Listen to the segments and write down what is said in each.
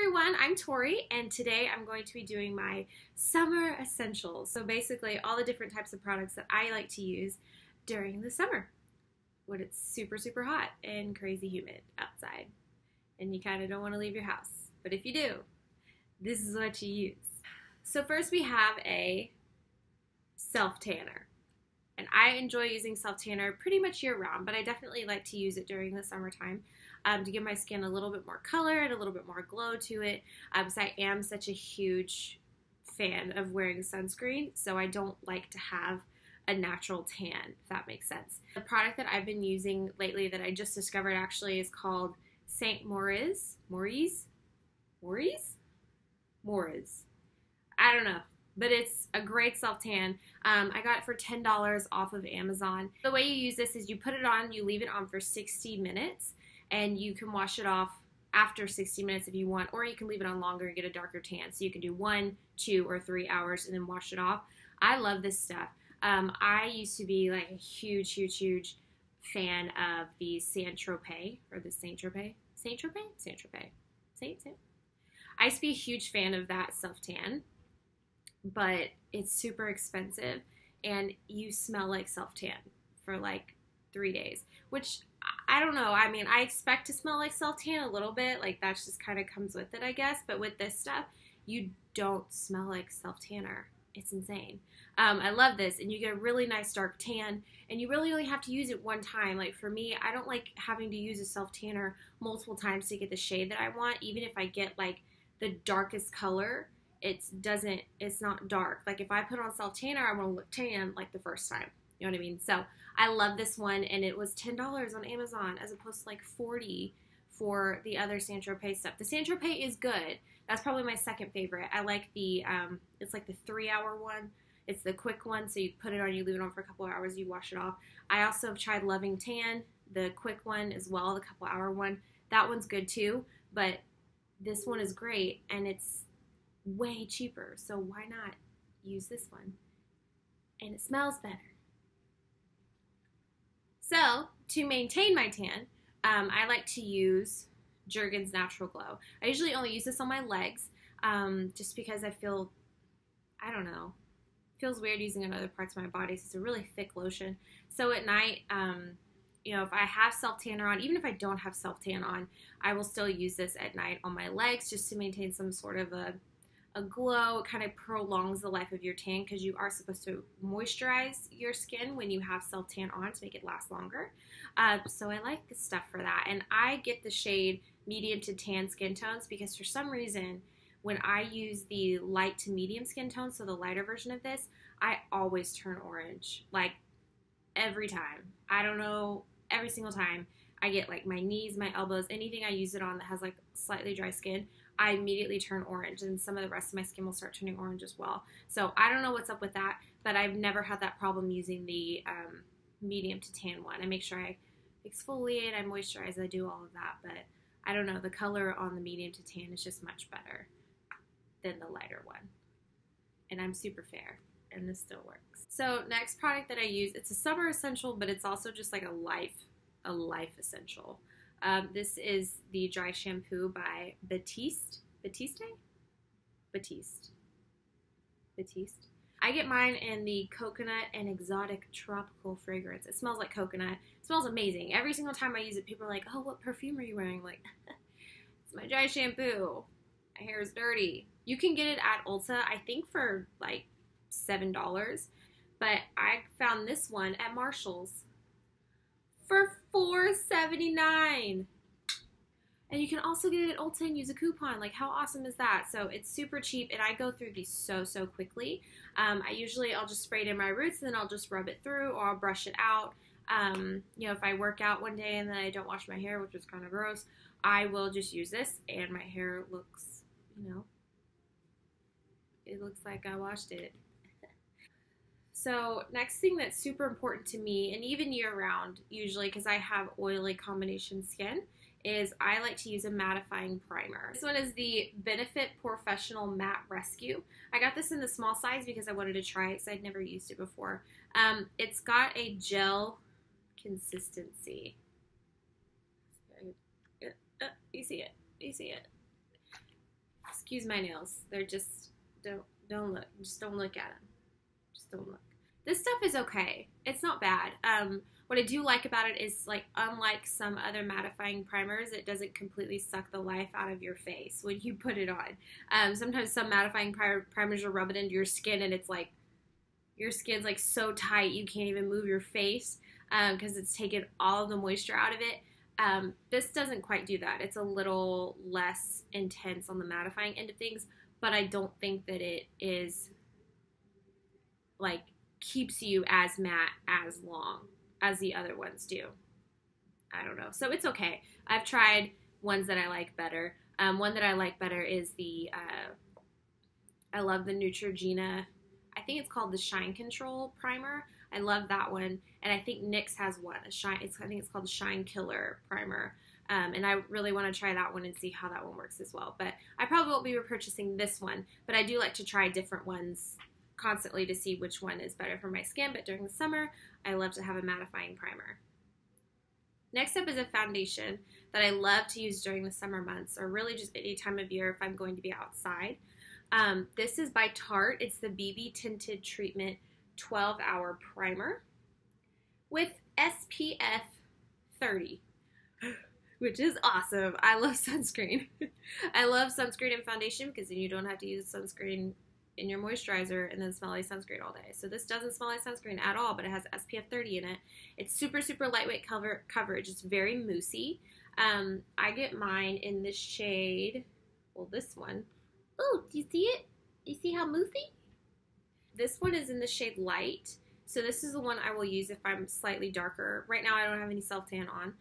everyone, I'm Tori, and today I'm going to be doing my summer essentials. So basically all the different types of products that I like to use during the summer when it's super hot and crazy humid outside and you kind of don't want to leave your house. But if you do, this is what you use. So first we have a self-tanner. And I enjoy using self-tanner pretty much year-round, but I definitely like to use it during the summertime to give my skin a little bit more color and a little bit more glow to it. Because I am such a huge fan of wearing sunscreen, so I don't like to have a natural tan, if that makes sense. The product that I've been using lately that I just discovered actually is called Moriz. I don't know. But it's a great self-tan. I got it for $10 off of Amazon. The way you use this is you put it on, you leave it on for 60 minutes, and you can wash it off after 60 minutes if you want, or you can leave it on longer and get a darker tan. So you can do 1, 2, or 3 hours and then wash it off. I love this stuff. I used to be like a huge fan of the Saint-Tropez. I used to be a huge fan of that self-tan. But it's super expensive and you smell like self-tan for like 3 days, which I don't know. I mean, I expect to smell like self-tan a little bit, like that just kind of comes with it, I guess. But with this stuff, you don't smell like self-tanner. It's insane. I love this, and you get a really nice dark tan, and you really only have to use it one time. Like for me, I don't like having to use a self-tanner multiple times to get the shade that I want, even if I get like the darkest color. It's not dark. Like if I put on self-tanner, I want to look tan like the first time. You know what I mean? So I love this one, and it was $10 on Amazon as opposed to like $40 for the other Saint-Tropez stuff. The Saint-Tropez is good. That's probably my second favorite. I like the, it's like the 3-hour one. It's the quick one, so you put it on, you leave it on for a couple hours, you wash it off. I also have tried Loving Tan, the quick one as well, the couple hour one. That one's good too, but this one is great, and it's way cheaper, so why not use this one? And it smells better. So to maintain my tan, I like to use Jergens Natural Glow. I usually only use this on my legs, just because I feel, I don't know, it feels weird using it on other parts of my body. It's a really thick lotion. So at night, you know, if I have self-tanner on, even if I don't have self-tan on, I will still use this at night on my legs just to maintain some sort of a glow. It kind of prolongs the life of your tan because you are supposed to moisturize your skin when you have self-tan on to make it last longer. So I like this stuff for that. And I get the shade medium to tan skin tones because for some reason when I use the light to medium skin tones, so the lighter version of this, I always turn orange. Like every time. I don't know, every single time. I get like my knees, my elbows, anything I use it on that has like slightly dry skin, I immediately turn orange, and some of the rest of my skin will start turning orange as well. So I don't know what's up with that, but I've never had that problem using the medium to tan one. I make sure I exfoliate, I moisturize, I do all of that, but I don't know, the color on the medium to tan is just much better than the lighter one. And I'm super fair, and this still works. So next product that I use, it's a summer essential, but it's also just like a life essential. This is the dry shampoo by Batiste. I get mine in the coconut and exotic tropical fragrance. It smells like coconut. It smells amazing. Every single time I use it, people are like, oh, what perfume are you wearing? I'm like, it's my dry shampoo. My hair is dirty. You can get it at Ulta, I think for like $7, but I found this one at Marshall's for $4.79. And you can also get it at Ulta and use a coupon. Like, how awesome is that? So it's super cheap, and I go through these so quickly. I'll just spray it in my roots, and then I'll just rub it through, or I'll brush it out. You know, if I work out one day and then I don't wash my hair, which is kind of gross, I will just use this, and my hair looks, you know, it looks like I washed it. So next thing that's super important to me, and even year-round usually because I have oily combination skin, is I like to use a mattifying primer. This one is the Benefit PoreFessional Matte Rescue. I got this in the small size because I wanted to try it because I'd never used it before. It's got a gel consistency. You see it. excuse my nails. They're just, don't look. Just don't look at them. Just don't look. This stuff is okay. It's not bad. What I do like about it is, like, unlike some other mattifying primers, it doesn't completely suck the life out of your face when you put it on. Sometimes some mattifying primers will rub it into your skin, and it's like, your skin's like so tight you can't even move your face because it's taken all of the moisture out of it. This doesn't quite do that. It's a little less intense on the mattifying end of things, but I don't think that it is, like, keeps you as matte as long as the other ones do. I don't know. So it's okay. I've tried ones that I like better. One that I like better is the, I love the Neutrogena, I think it's called the Shine Control Primer. I love that one. And I think NYX has one, I think it's called the Shine Killer Primer. And I really want to try that one and see how that one works as well. But I probably won't be repurchasing this one, but I do like to try different ones constantly to see which one is better for my skin. But during the summer, I love to have a mattifying primer. Next up is a foundation that I love to use during the summer months, or really just any time of year if I'm going to be outside. This is by Tarte. It's the BB Tinted Treatment 12-Hour Primer with SPF 30, which is awesome. I love sunscreen. I love sunscreen and foundation because then you don't have to use sunscreen in your moisturizer and then smell like sunscreen all day. So this doesn't smell like sunscreen at all, but it has SPF 30 in it. It's super, super lightweight coverage. It's very moussey. I get mine in the shade, well, this one. Oh, do you see it? You see how moussey? This one is in the shade Light. So this is the one I will use if I'm slightly darker. Right now I don't have any self-tan on.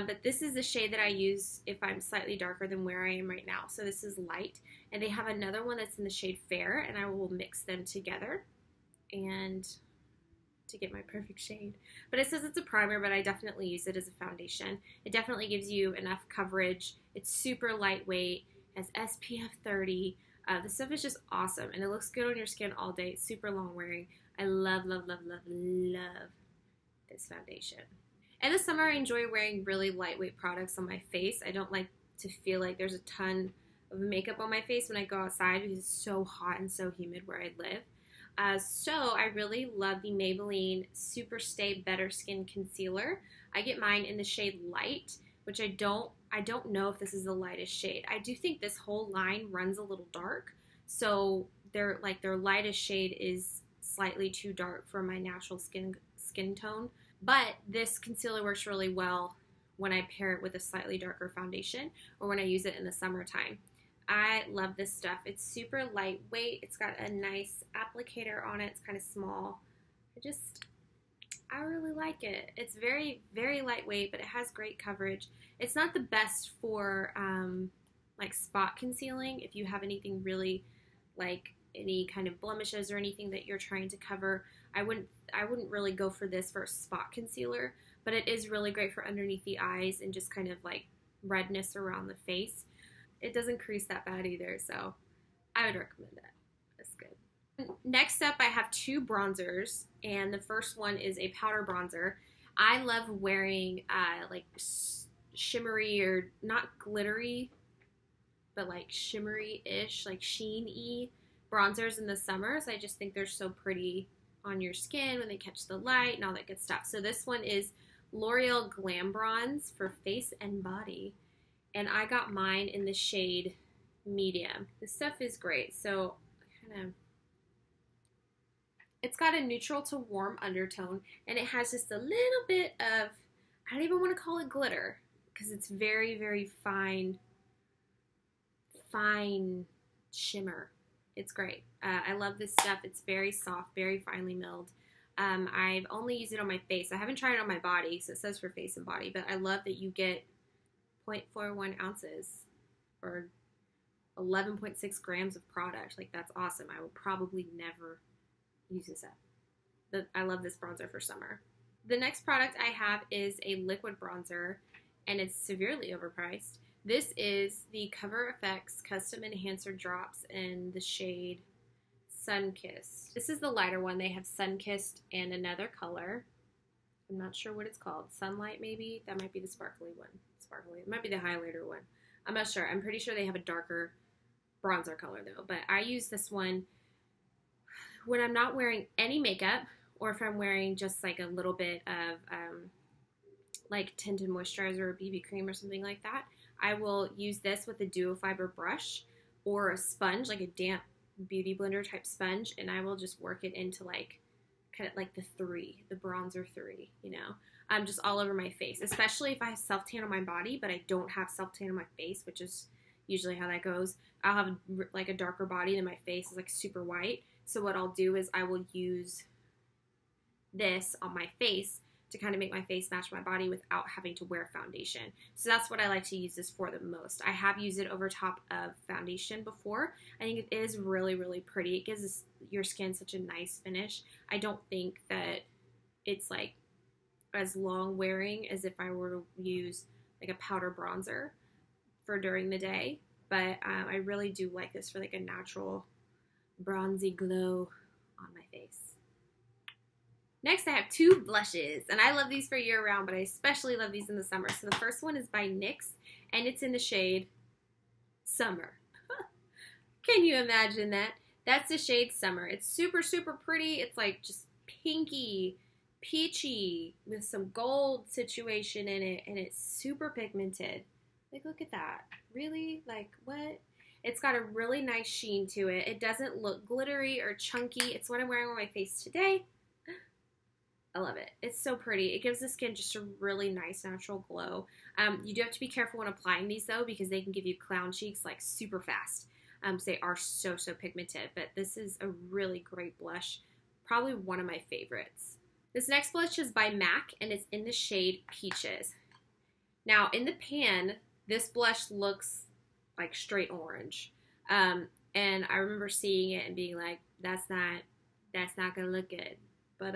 But this is the shade that I use if I'm slightly darker than where I am right now. So this is Light. And they have another one that's in the shade Fair, and I will mix them together and to get my perfect shade. But it says it's a primer, but I definitely use it as a foundation. It definitely gives you enough coverage. It's super lightweight, has SPF 30. This stuff is just awesome, and it looks good on your skin all day. It's super long wearing. I love, love, love, love, love this foundation. In the summer, I enjoy wearing really lightweight products on my face. I don't like to feel like there's a ton of makeup on my face when I go outside because it's so hot and so humid where I live. So I really love the Maybelline Super Stay Better Skin Concealer. I get mine in the shade Light, which I don't know if this is the lightest shade. I do think this whole line runs a little dark, so their lightest shade is slightly too dark for my natural skin tone. But this concealer works really well when I pair it with a slightly darker foundation or when I use it in the summertime. I love this stuff. It's super lightweight. It's got a nice applicator on it. It's kind of small. I really like it. It's very, very lightweight, but it has great coverage. It's not the best for like spot concealing. If you have anything really, like any kind of blemishes or anything that you're trying to cover, I wouldn't really go for this for a spot concealer, but it is really great for underneath the eyes and just kind of like redness around the face. It doesn't crease that bad either, so I would recommend it. It's good. Next up, I have two bronzers, and the first one is a powder bronzer. I love wearing like shimmery, or not glittery, but like shimmery-ish, like sheen-y bronzers in the summers. I just think they're so pretty on your skin when they catch the light and all that good stuff. So this one is L'Oreal Glam Bronze for face and body. And I got mine in the shade Medium. This stuff is great. So it's got a neutral to warm undertone, and it has just a little bit of, I don't even want to call it glitter, because it's very, very fine shimmer. It's great. I love this stuff. It's very soft, very finely milled. I've only used it on my face. I haven't tried it on my body, so it says for face and body, but I love that you get 0.41 ounces or 11.6 grams of product. Like, that's awesome. I will probably never use this up. But I love this bronzer for summer. The next product I have is a liquid bronzer, and it's severely overpriced. This is the Cover FX Custom Enhancer Drops in the shade Sunkissed. This is the lighter one. They have Sunkissed and another color. I'm not sure what it's called. Sunlight, maybe? That might be the sparkly one. It might be the highlighter one. I'm not sure. I'm pretty sure they have a darker bronzer color though, but I use this one when I'm not wearing any makeup, or if I'm wearing just like a little bit of like tinted moisturizer or BB cream or something like that. I will use this with a duo fiber brush or a sponge, like a damp beauty blender type sponge, and I will just work it into like kind of like the bronzer 3, you know, just all over my face, especially if I have self-tan on my body, but I don't have self-tan on my face, which is usually how that goes. I'll have like a darker body and my face is like super white. So what I'll do is I will use this on my face to kind of make my face match my body without having to wear foundation. So that's what I like to use this for the most. I have used it over top of foundation before. I think it is really, really pretty. It gives your skin such a nice finish. I don't think that it's like as long wearing as if I were to use like a powder bronzer for during the day. But I really do like this for like a natural bronzy glow on my face. Next, I have 2 blushes, and I love these for year-round, but I especially love these in the summer. So the first one is by NYX, and it's in the shade Summer. Can you imagine that? That's the shade Summer. It's super, super pretty. It's like just pinky, peachy, with some gold situation in it, and it's super pigmented. Like, look at that. Really? Like, what? It's got a really nice sheen to it. It doesn't look glittery or chunky. It's what I'm wearing on my face today. I love it. It's so pretty. It gives the skin just a really nice natural glow. You do have to be careful when applying these though, because they can give you clown cheeks like super fast. They are so, so pigmented, but this is a really great blush. Probably one of my favorites. This next blush is by MAC, and it's in the shade Peaches. Now in the pan, this blush looks like straight orange. And I remember seeing it and being like, that's not gonna look good. But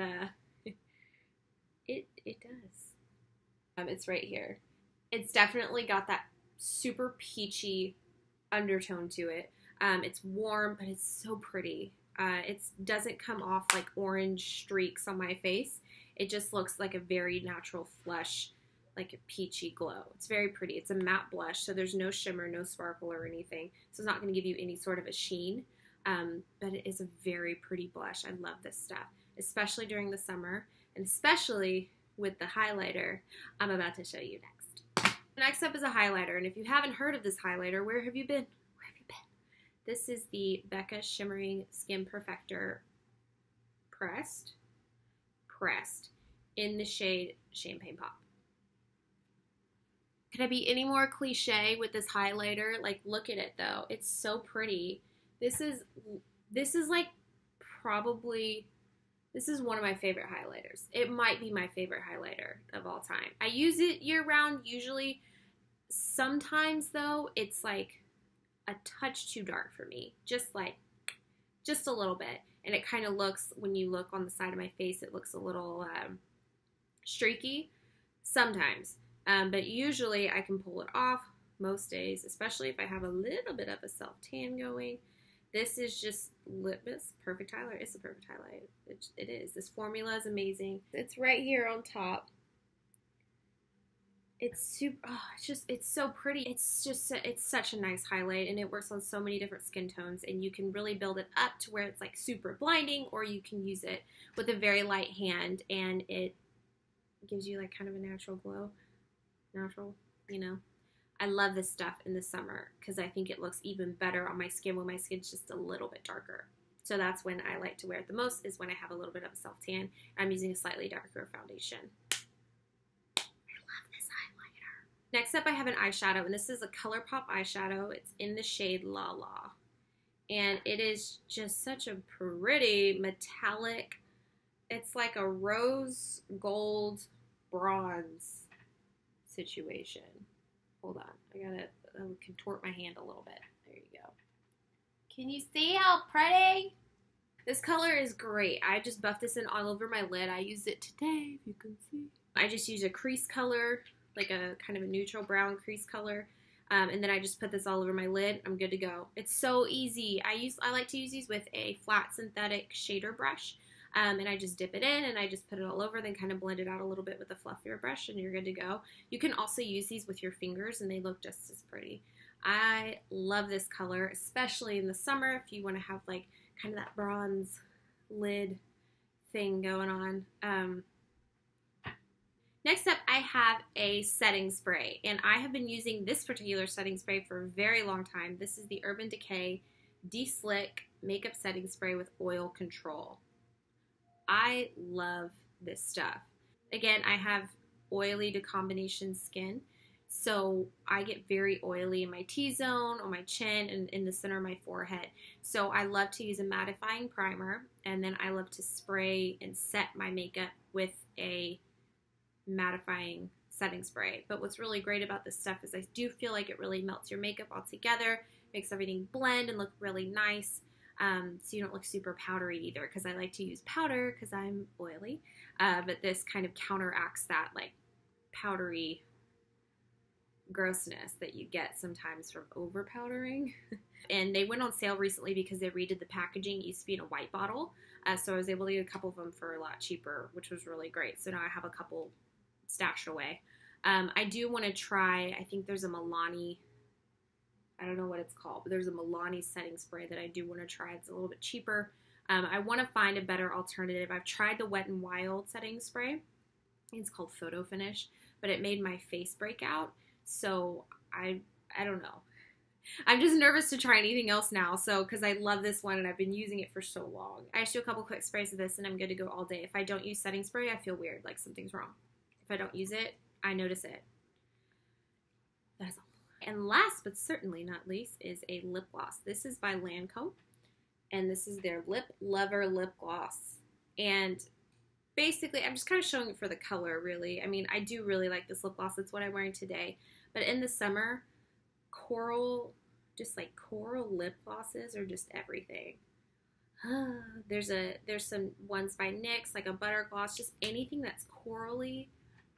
it does. It's right here. It's definitely got that super peachy undertone to it. It's warm, but it's so pretty. It doesn't come off like orange streaks on my face. It just looks like a very natural flush, like a peachy glow. It's very pretty. It's a matte blush, so there's no shimmer, no sparkle or anything. So it's not going to give you any sort of a sheen, but it is a very pretty blush. I love this stuff, especially during the summer, and especially with the highlighter I'm about to show you next. Next up is a highlighter, and if you haven't heard of this highlighter, where have you been? Where have you been? This is the Becca Shimmering Skin Perfector Pressed in the shade Champagne Pop. Can I be any more cliche with this highlighter? Like, look at it though. It's so pretty. This is like probably, this is one of my favorite highlighters. It might be my favorite highlighter of all time. I use it year round usually. Sometimes though, it's like a touch too dark for me. Just a little bit. And it kind of looks, when you look on the side of my face, it looks a little streaky sometimes. But usually I can pull it off most days, especially if I have a little bit of a self-tan going. This is just Litmus Perfect Highlight. It's a perfect highlight. It is. This formula is amazing. It's right here on top. It's super, oh, it's so pretty. It's such a nice highlight, and it works on so many different skin tones, and you can really build it up to where it's like super blinding, or you can use it with a very light hand, and it gives you like kind of a natural glow. Natural, you know. I love this stuff in the summer because I think it looks even better on my skin when my skin's just a little bit darker. So that's when I like to wear it the most, is when I have a little bit of a self-tan. I'm using a slightly darker foundation. I love this highlighter. Next up, I have an eyeshadow, and this is a Colourpop eyeshadow. It's in the shade La La. And it is just such a pretty metallic, it's like a rose gold bronze situation. Hold on, I gotta contort my hand a little bit. There you go. Can you see how pretty? This color is great. I just buffed this in all over my lid. I used it today, if you can see. I just used a crease color, like a kind of a neutral brown crease color. And then I just put this all over my lid. I'm good to go. It's so easy. I like to use these with a flat synthetic shader brush. And I just dip it in and I just put it all over, then kind of blend it out a little bit with a fluffier brush, and you're good to go. You can also use these with your fingers and they look just as pretty. I love this color, especially in the summer if you want to have like kind of that bronze lid thing going on. Next up, I have a setting spray, and I have been using this particular setting spray for a very long time. This is the Urban Decay De-Slick Makeup Setting Spray with Oil Control. I love this stuff. Again, I have oily to combination skin, so I get very oily in my T-zone, on my chin, and in the center of my forehead. So I love to use a mattifying primer, and then I love to spray and set my makeup with a mattifying setting spray. But what's really great about this stuff is I do feel like it really melts your makeup all together, makes everything blend and look really nice, so you don't look super powdery either, because I like to use powder because I'm oily, but this kind of counteracts that like powdery grossness that you get sometimes from over powdering. And they went on sale recently because they redid the packaging. It used to be in a white bottle, so I was able to get a couple of them for a lot cheaper, which was really great. So now I have a couple stashed away. I do want to try, I think there's a Milani, I don't know what it's called, but there's a Milani setting spray that I do want to try. It's a little bit cheaper. I want to find a better alternative. I've tried the Wet n Wild setting spray. It's called Photo Finish, but it made my face break out. So I don't know. I'm just nervous to try anything else now, so because I love this one and I've been using it for so long. I just do a couple quick sprays of this and I'm good to go all day. If I don't use setting spray, I feel weird, like something's wrong. If I don't use it, I notice it. That is all. And last but certainly not least is a lip gloss. This is by Lancome, and this is their Lip Lover lip gloss. And basically, I'm just kind of showing it for the color, really. I mean, I do really like this lip gloss. It's what I'm wearing today. But in the summer, coral, just like coral lip glosses are just everything. There's some ones by NYX, like a butter gloss, just anything that's corally.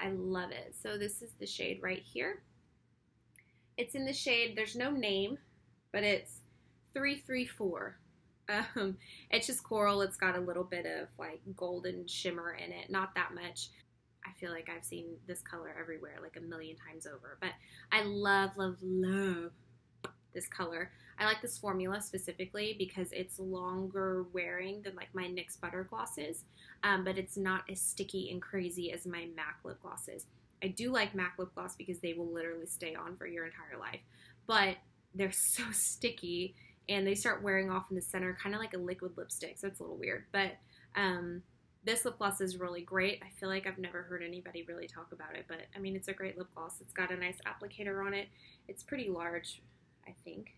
I love it. So this is the shade right here. It's in the shade, there's no name, but it's 334. It's just coral. It's got a little bit of like golden shimmer in it, not that much. I feel like I've seen this color everywhere like a million times over, but I love, love, love this color. I like this formula specifically because it's longer wearing than like my NYX butter glosses, but it's not as sticky and crazy as my MAC lip glosses. I do like MAC lip gloss because they will literally stay on for your entire life, but they're so sticky and they start wearing off in the center, kind of like a liquid lipstick, so it's a little weird. But this lip gloss is really great. I feel like I've never heard anybody really talk about it, but I mean, it's a great lip gloss. It's got a nice applicator on it. It's pretty large, I think,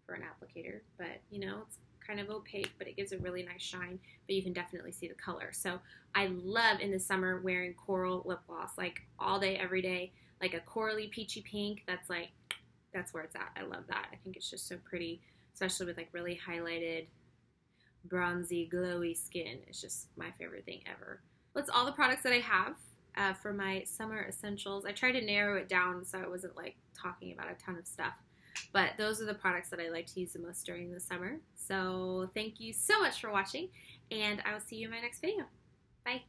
for an applicator, but you know, it's kind of opaque, but it gives a really nice shine, but you can definitely see the color. So I love in the summer wearing coral lip gloss, like all day, every day, like a corally peachy pink. That's where it's at. I love that. I think it's just so pretty, especially with like really highlighted, bronzy, glowy skin. It's just my favorite thing ever. That's all the products that I have for my summer essentials. I tried to narrow it down so I wasn't like talking about a ton of stuff. But those are the products that I like to use the most during the summer. So thank you so much for watching, and I will see you in my next video. Bye.